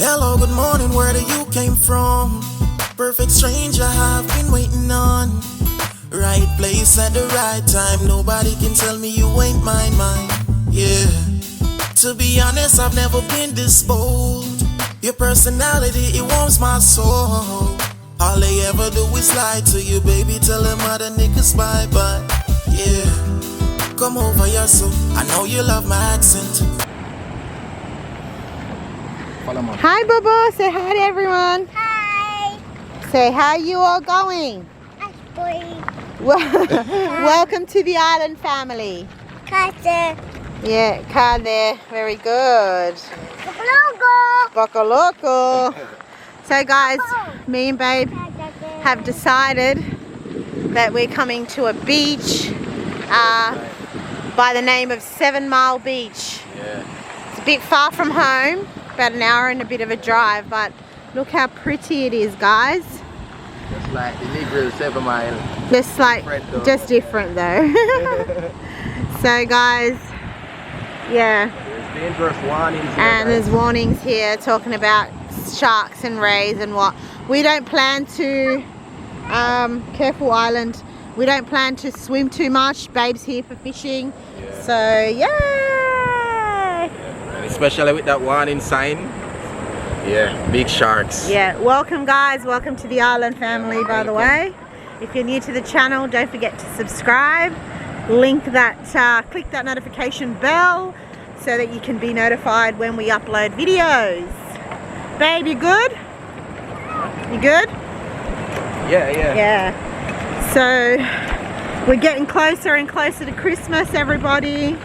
Hello, good morning, where do you came from? Perfect stranger I've been waiting on. Right place at the right time. Nobody can tell me you ain't mine. Yeah. To be honest, I've never been this bold. Your personality, it warms my soul. All they ever do is lie to you, baby. Tell them other niggas bye-bye. Yeah. Come over here, so I know you love my accent. Hi, Bobo. Say hi to everyone. Hi. Say how you all going? Welcome to the island family. Casa. Yeah, car there. Very good. Boko Loco. So guys, me and Babe have decided that we're coming to a beach by the name of 7 Mile Beach. Yeah. It's a bit far from home, about an hour and a bit of a drive, but look how pretty it is, guys. Just like the NEGRIL 7 Mile. Just different though. So guys, yeah. There's dangerous warnings here, and there's warnings here talking about sharks and rays and what. We don't plan to, careful island, we don't plan to swim too much. Babe's here for fishing. Yeah. So yay! And especially with that warning sign. Yeah, big sharks. Yeah, welcome guys, welcome to the island family, by the way. If you're new to the channel, don't forget to subscribe. Click that notification bell so that you can be notified when we upload videos. Babe, you good? You good? Yeah. So we're getting closer and closer to Christmas, everybody.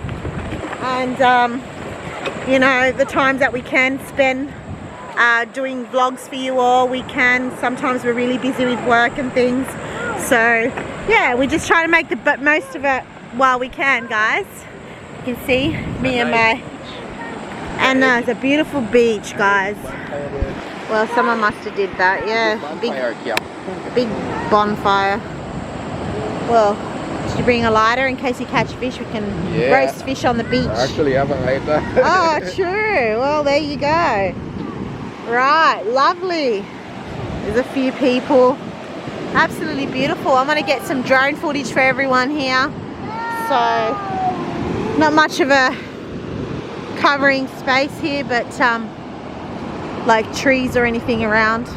And you know, the times that we can spend doing vlogs for you all, we can. Sometimes we're really busy with work and things. So yeah, we just try to make the most of it while we can, guys. You can see me and my... And it's a beautiful beach, guys. Well, someone must have did that, yeah. Big bonfire. Well, did you bring a lighter in case you catch fish? We can roast fish on the beach. I actually have a lighter. Oh, true. Well, there you go. Right, lovely. There's a few people. Absolutely beautiful. I'm going to get some drone footage for everyone here. So, not much of a covering space here, but like trees or anything around.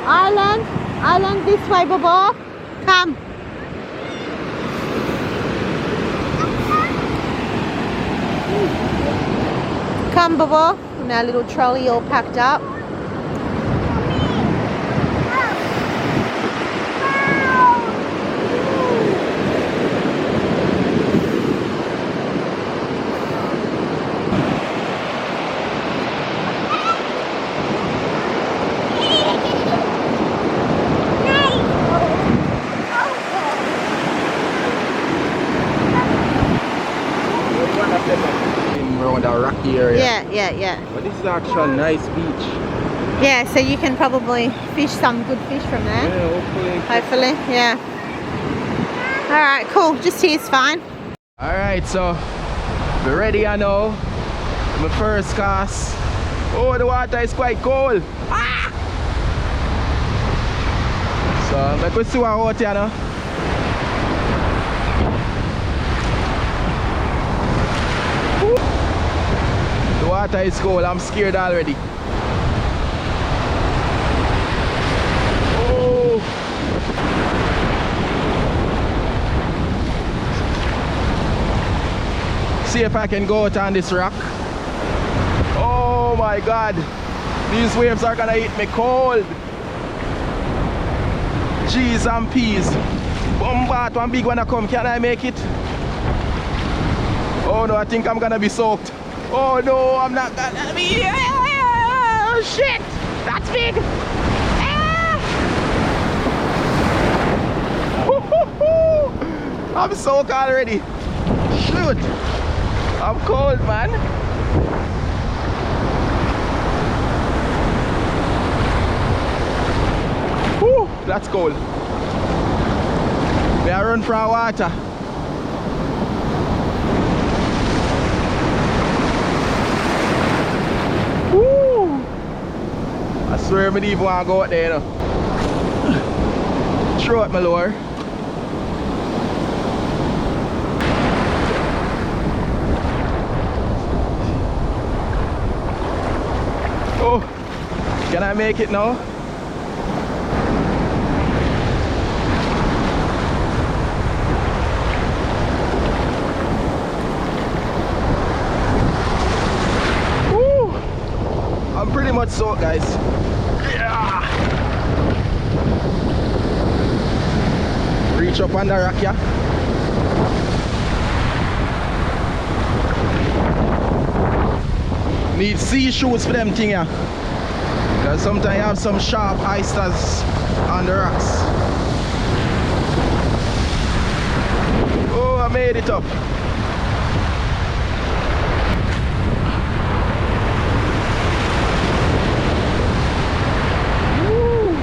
Island this way, Bobo. Come. Come, Bobo. In our little trolley all packed up. Around a rocky area. Yeah. But this is actually a nice beach. Yeah, so you can probably fish some good fish from there. Yeah, Hopefully, yeah. Alright, cool. Just here's fine. Alright, so we're ready, I know. My first cast. Oh, the water is quite cold. Ah! So, let me see what out here now. The water is cold, I'm scared already. Oh! See if I can go out on this rock. Oh my god, these waves are gonna hit me cold. Jeez and peas. Bombard, one big one to come, can I make it? Oh no, I think I'm gonna be soaked. Oh no, I'm not gonna be. Oh shit, that's big. Ah! I'm soaked already. Shoot, I'm cold, man. Whew, that's cold. We are run for our water. swear I didn't even want to go out there, you know. Throw out my lure. Oh, can I make it now? Woo! I'm pretty much soaked, guys. Yeah. Reach up on the rock, yeah. Need sea shoes for them thing, yeah. Because sometimes you have some sharp oysters on the rocks. Oh, I made it up. Woo.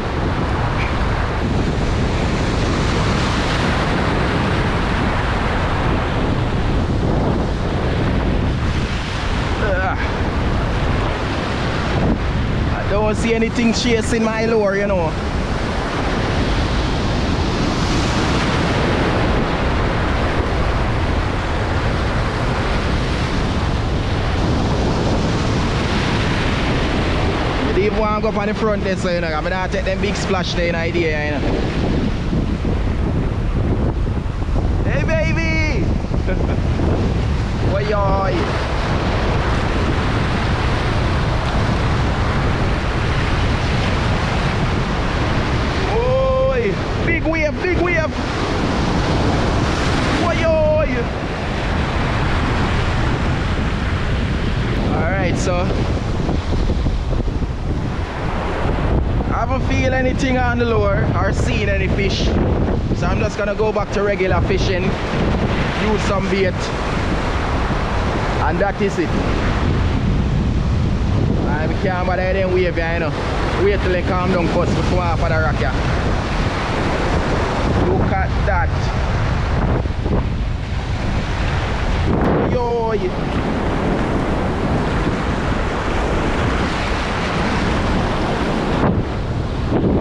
Don't see anything chasing my lure, you know. You don't even want to go up on the front there, so you know, I'm gonna take them big splash there in idea, you know. Hey baby! What y'all? Big wave, big wave. Why-yo! Alright, so I haven't feel anything on the lure or seen any fish. So I'm just gonna go back to regular fishing, use some bait, and that is it. I can't bother them wave, you know. Wait till they calm down first before I for the rock, yeah. Look at that. Yo.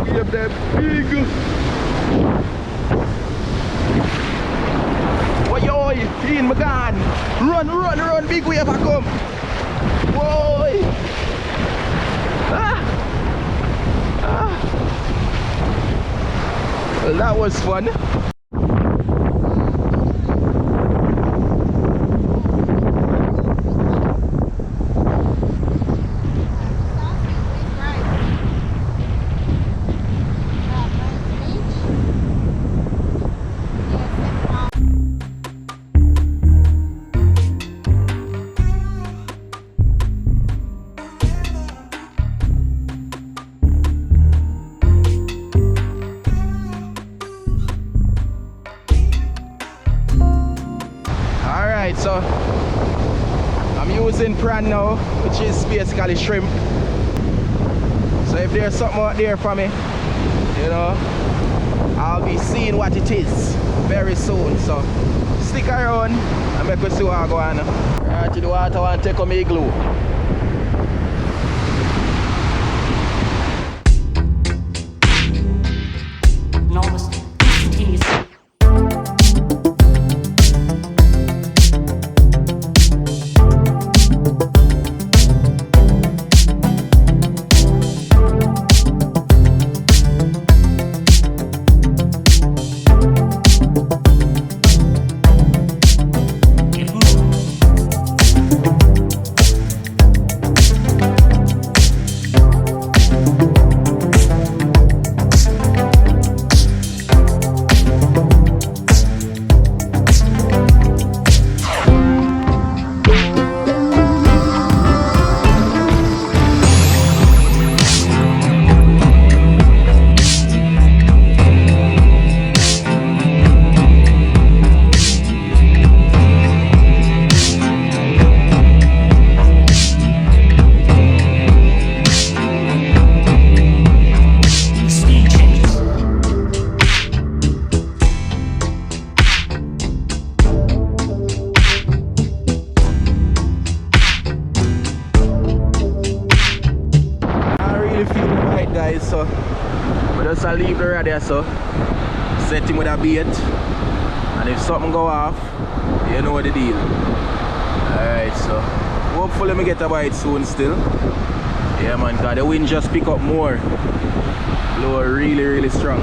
Give them big. Oh yo, in my gun. Run, run, run, big wave I come. Whoa. Ah. Ah. Well, that was fun. So I'm using prawn now, which is basically shrimp. So if there's something out there for me, you know, I'll be seeing what it is very soon. So stick around and make us see what I go on. Right to the water and take on my glue. guys, so we just leave the radio, so set him with a bait, and if something go off, you know what the deal. Alright, so hopefully we get a bite soon still. Yeah man, cause the wind just pick up more. Blow really strong.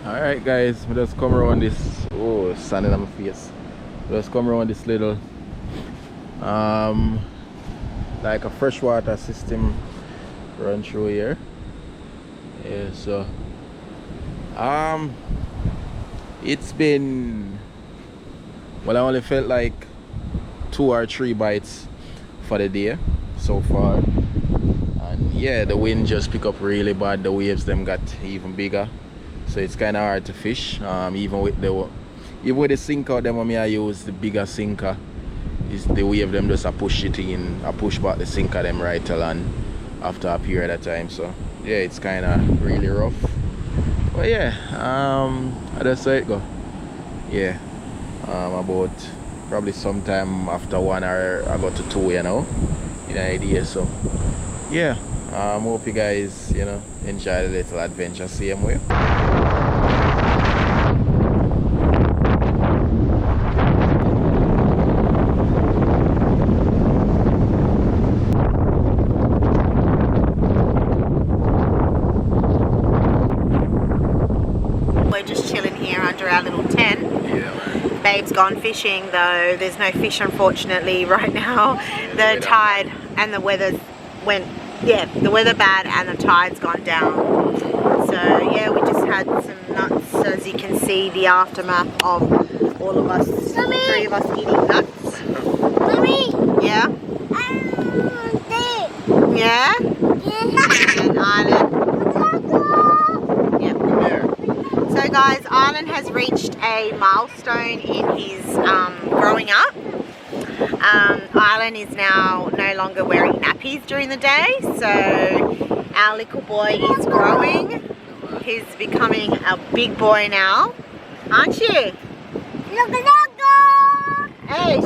Alright guys, we just come around this, oh, sun in my face. We just come around this little like a freshwater system run through here. Yeah, so it's been, well, I only felt like 2 or 3 bites for the day so far, and yeah, the wind just pick up really bad. The waves them got even bigger, so it's kind of hard to fish. Even with the sinker, them when I use the bigger sinker, is the wave them just a push it in, a push back the sinker them right to land after a period of time. So yeah, it's kind of really rough, but yeah, I just saw it go. Yeah, about probably sometime after 1 hour I got to 2, you know, in an idea. So yeah, hope you guys, you know, enjoy the little adventure same way. We're just chilling here under our little tent. Yeah, man. Babe's gone fishing though. There's no fish unfortunately right now. The tide and the weather went, yeah, the weather bad and the tide's gone down. So yeah, we just had some nuts, as you can see, the aftermath of all of us, Mommy. 3 of us eating nuts. Mommy, Yeah? I want it. Yeah? Yeah. And Island. Yep. So guys, Island has reached a milestone in his growing up. Island is now no longer wearing nappies during the day, so our little boy is growing. He's becoming a big boy now, aren't you? Look. Hey.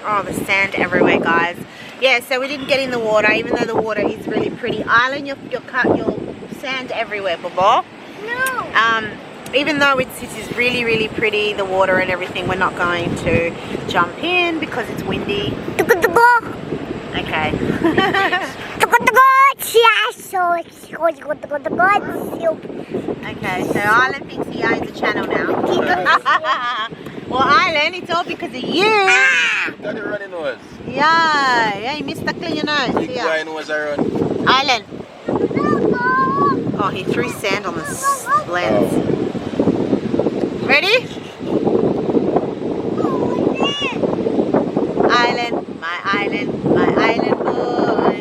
Oh, the sand everywhere, guys. Yeah, so we didn't get in the water, even though the water is really pretty. Island, you'll sand everywhere, Baba. No. Even though it is really pretty, the water and everything, we're not going to jump in because it's windy. Okay. Okay, so Island thinks he owns a channel now. Well, Island, it's all because of you. Got the running nose. Yeah, you missed the clean your nose. Big Yeah. boy nose around. Island. Oh, he threw sand on the lens. Ready? Island, my island boy.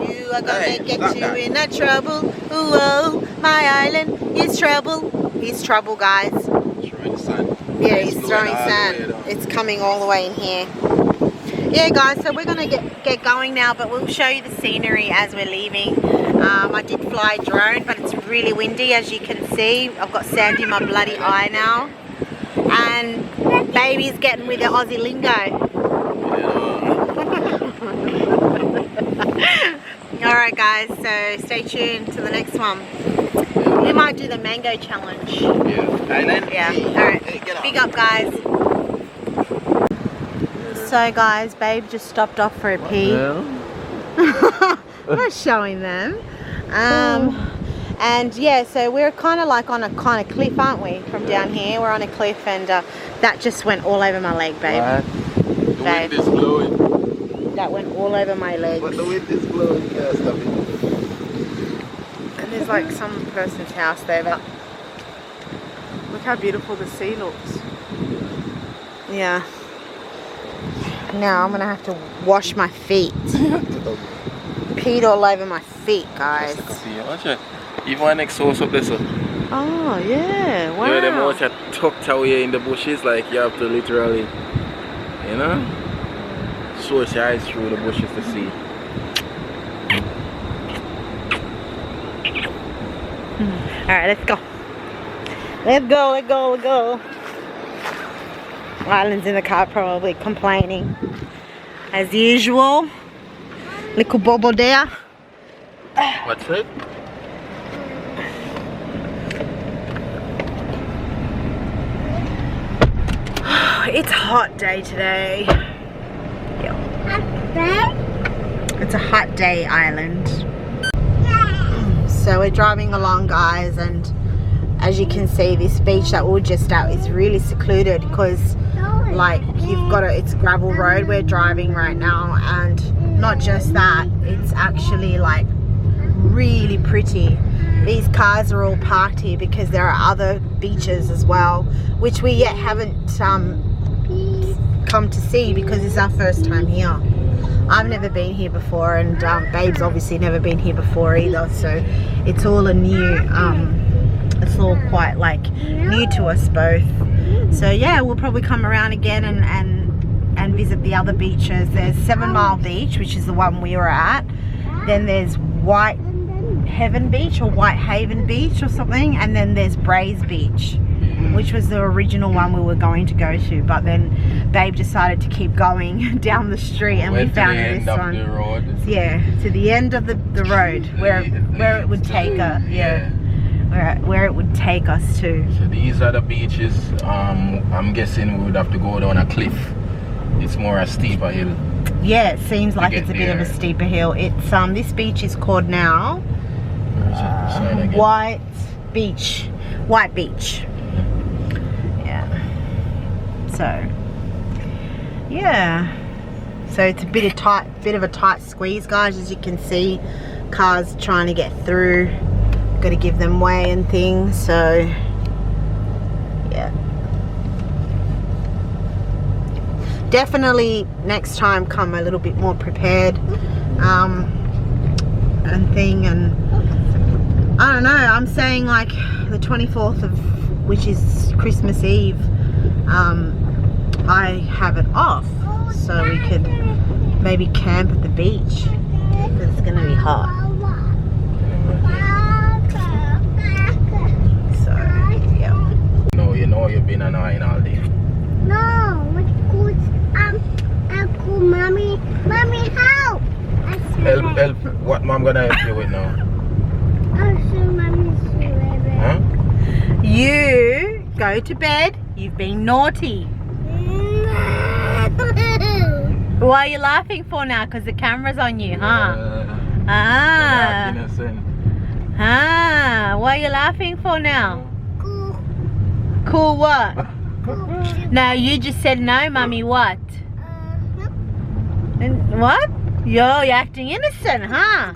You are gonna get you in a trouble. Whoa, my island is trouble. He's trouble, guys. Throwing sand. Yeah, he's throwing sand. It's coming all the way in here. Yeah, guys, so we're gonna get going now, but we'll show you the scenery as we're leaving. I did fly a drone, but it's really windy, as you can see. I've got sand in my bloody eye now. And baby's getting with the Aussie lingo. Alright guys, so stay tuned to the next one. We might do the mango challenge. Yeah. Alright, big up guys. So guys, babe just stopped off for a pee. We're showing them. And yeah, so we're kind of like on a kind of cliff, aren't we? From down here, we're on a cliff, and that just went all over my leg, babe. What? The wind is blowing. That went all over my leg. But the wind is blowing, you can't stop it. And there's like some person's house there, but look how beautiful the sea looks. Yeah. Now I'm gonna have to wash my feet. Peed all over my feet, guys. Even when next house up there, so. Oh yeah, wow. Yeah, them out are tucked away in the bushes, like you have to literally, you know, source your eyes through the bushes to see. Alright, let's go. Let's go. Island's in the car probably complaining. As usual. Little bobble there. What's it? It's a hot day today. Yep. It's a hot day, Island. So we're driving along, guys, and as you can see, this beach that we're just at is really secluded because, like, it's a gravel road we're driving right now, and not just that, it's actually like really pretty. These cars are all parked here because there are other beaches as well, which we yet haven't come to see because it's our first time here. I've never been here before, and Babe's obviously never been here before either, so it's all a new, it's all quite like new to us both. So yeah, we'll probably come around again and visit the other beaches. There's 7 Mile Beach, which is the one we were at. Then there's Whitehaven Beach or Whitehaven Beach or something, and then there's Brays Beach, which was the original one we were going to go to, but then Babe decided to keep going down the street, and we found this one. The road. Yeah, to the end of the road where it would take us. Yeah, where it would take us to. So these are the beaches. I'm guessing we would have to go down a cliff. It's more a steeper hill. Yeah, it seems like it's a bit of a steeper hill. It's this beach is called now White Beach. Yeah. So yeah. So it's a bit of a tight squeeze, guys, as you can see. Cars trying to get through. Got to give them way and things. So yeah. Definitely next time come a little bit more prepared and thing, and I don't know, I'm saying like the 24th of, which is Christmas Eve, I have it off so we could maybe camp at the beach because it's gonna be hot. So yeah. No, you know you've been annoying all day. No, what good? Cool, mommy, help! Help! What mom gonna help you with now? Huh? You go to bed. You've been naughty. What are you laughing for now? Because the camera's on you, huh? What are you laughing for now? Cool. Cool what? No, you just said no, mummy. What? And what? You're acting innocent, huh?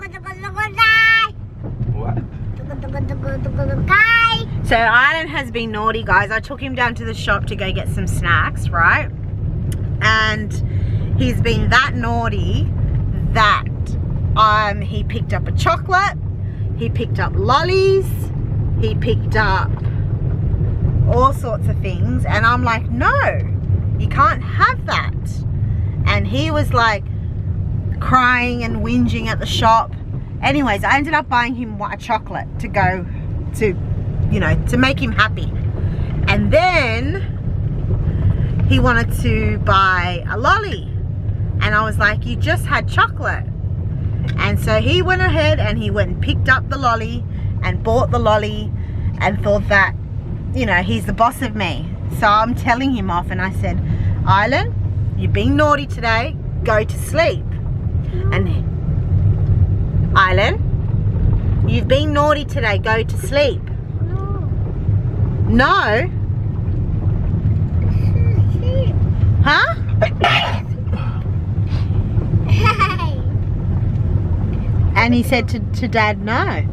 What? So Island has been naughty, guys. I took him down to the shop to go get some snacks, right? And he's been that naughty that he picked up a chocolate, he picked up lollies, he picked up all sorts of things, and I'm like, no, you can't have that. And he was like crying and whinging at the shop. Anyways, I ended up buying him a chocolate to go to, you know, to make him happy. And then he wanted to buy a lolly, and I was like, you just had chocolate. And so he went ahead and he went and picked up the lolly and bought the lolly and thought that, you know, he's the boss of me. So I'm telling him off, and I said, Island, you're being naughty today, go to sleep. And Island, you've been naughty today, go to sleep. No? Huh? And he said to Dad, no.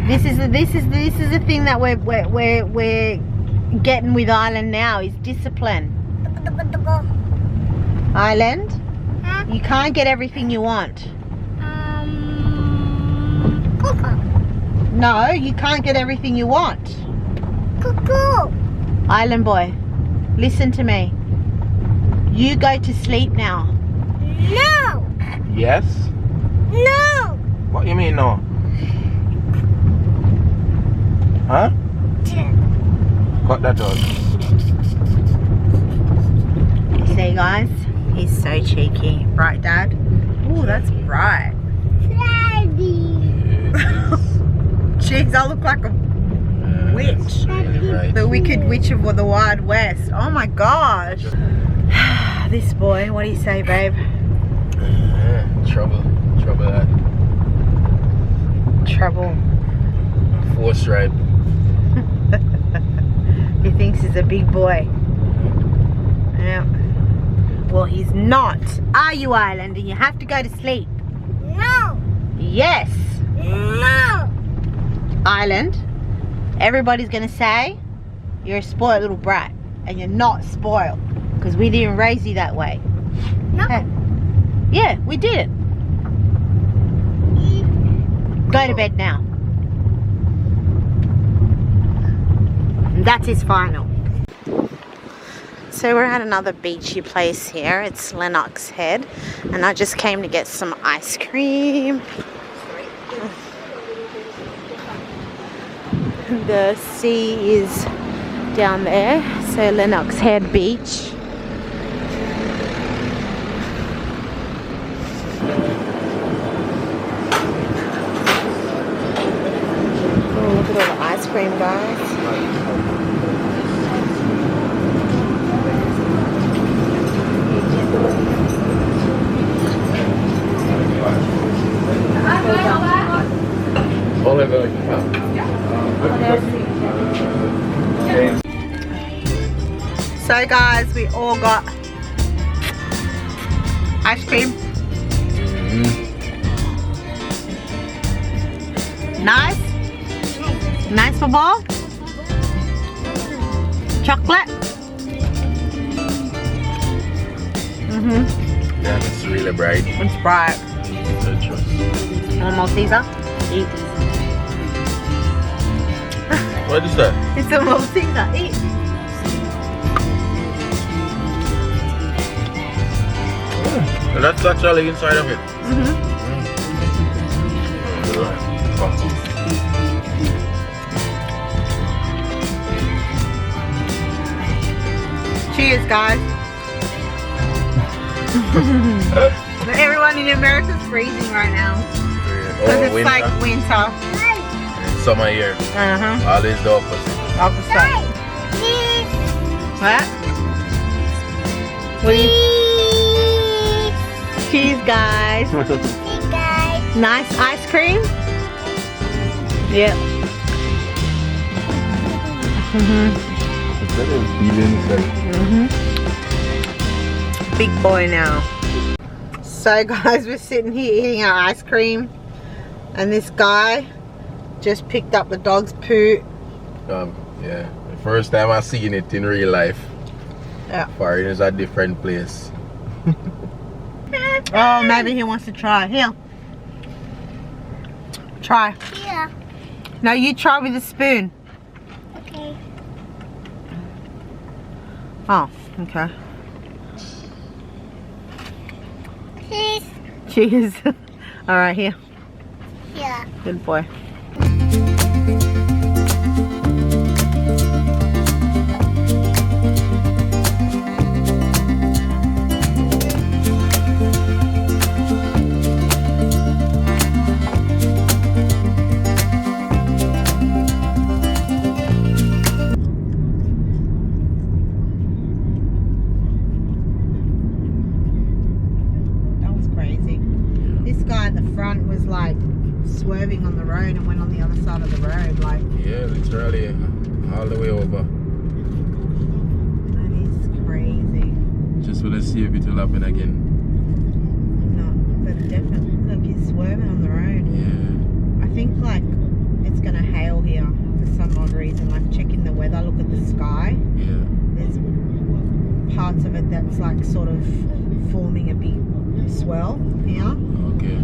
This is the thing that we're getting with Island now, is discipline. Island, you can't get everything you want. No, you can't get everything you want. Island boy, listen to me. You go to sleep now. No! Yes? No! What you mean no? Huh? Cut that out. Okay, guys. He's so cheeky. Right, Dad? Oh, that's bright. Daddy. Jeez, I look like a witch. Right. The Wicked Witch of the Wild West. Oh my gosh. This boy, what do you say, babe? Trouble. Trouble. Force ride. He thinks he's a big boy. Yeah. Well, he's not. Are you, Island? And you have to go to sleep. No. Yes. No. Island. Everybody's going to say you're a spoiled little brat. And you're not spoiled. Because we didn't raise you that way. No. Hey. Yeah, we did. Go to bed now. And that's his final. So we're at another beachy place here. It's Lennox Head. And I just came to get some ice cream. The sea is down there. So Lennox Head Beach. Oh, look at all the ice cream, guys. So guys, we all got ice cream. Nice? Nice for ball? Chocolate? Yeah, it's really bright. It's bright. Almost Caesar? Eat. What is that? It's a Malteser. Eat. And that's actually inside of it. Cheers, guys. Everyone in America is freezing right now. Because it's winter. like winter. It's summer here. Always the opposite. Opposite. What? What do you... Cheese, guys. Hey guys. Nice ice cream. Yep. Big boy now. So guys, we're sitting here eating our ice cream, and this guy just picked up the dog's poo. Yeah, the first time I seen it in real life. Yeah. Foreigners a different place. Oh, maybe he wants to try. Here. Try. Yeah. No, you try with a spoon. Okay. Oh, okay. Please. Cheers. All right, here. Yeah. Good boy. Swerving on the road and went on the other side of the road, like. Yeah, literally all the way over. That is crazy. Just want to see if it will happen again. No, but definitely, look, he's swerving on the road. Yeah. I think like it's gonna hail here for some odd reason. Like checking the weather, look at the sky. Yeah. There's parts of it that's like sort of forming a big swell here. Okay.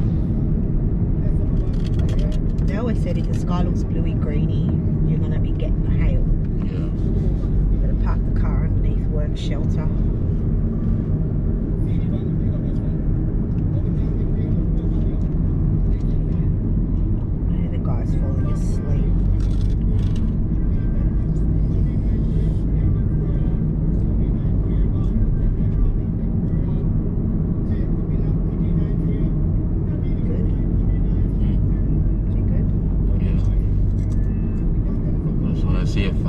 They always said if the sky looks bluey greeny, you're gonna be getting the hail. Yeah. Better park the car underneath work shelter. Maybe the guy's falling asleep.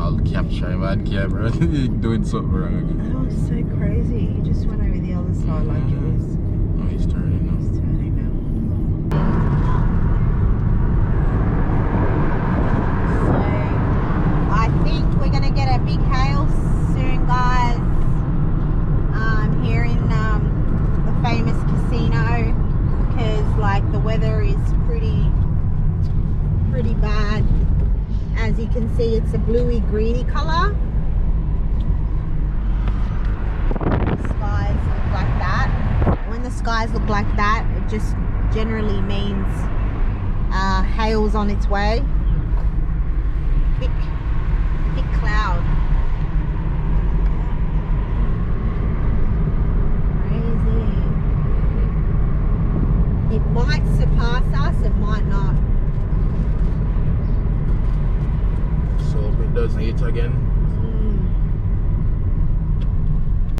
I'll capture him on camera. Doing something wrong again. That was so crazy. You just went over the other side like it was. Oh, he's turning now. It's turning now. So I think we're gonna get a big hail soon, guys. Here in the famous casino, because like the weather is pretty bad. As you can see, it's a bluey greeny color. The skies look like that. When the skies look like that, it just generally means hail's on its way. Thick cloud. Crazy. It might surpass us, it might not. So if it doesn't hit again,